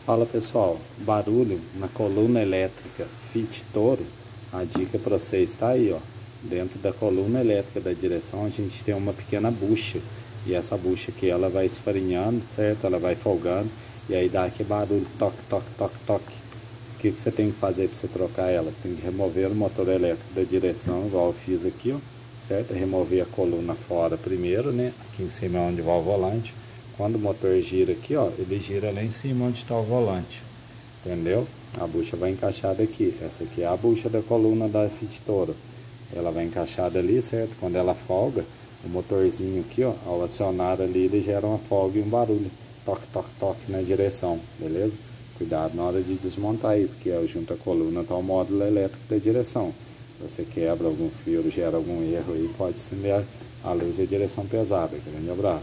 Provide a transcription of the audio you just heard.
Fala pessoal, barulho na coluna elétrica Fit Toro, a dica para vocês está aí, ó. Dentro da coluna elétrica da direção a gente tem uma pequena bucha, e essa bucha aqui ela vai esfarinhando, certo? Ela vai folgando, e aí dá aquele barulho, toque, toque, toque, toque. O que você tem que fazer para você trocar ela? Você tem que remover o motor elétrico da direção, igual eu fiz aqui, ó, certo? Remover a coluna fora primeiro, né? Aqui em cima é onde vai o volante. Quando o motor gira aqui, ó, ele gira lá em cima onde está o volante, entendeu? A bucha vai encaixada aqui. Essa aqui é a bucha da coluna da Fit Toro. Ela vai encaixada ali, certo? Quando ela folga, o motorzinho aqui, ó, ao acionar ali, ele gera uma folga e um barulho. Toque, toque, toque na direção, beleza? Cuidado na hora de desmontar aí, porque junto à coluna está o módulo elétrico da direção. Se você quebra algum fio, gera algum erro aí, pode acender a luz da direção pesada. Grande abraço.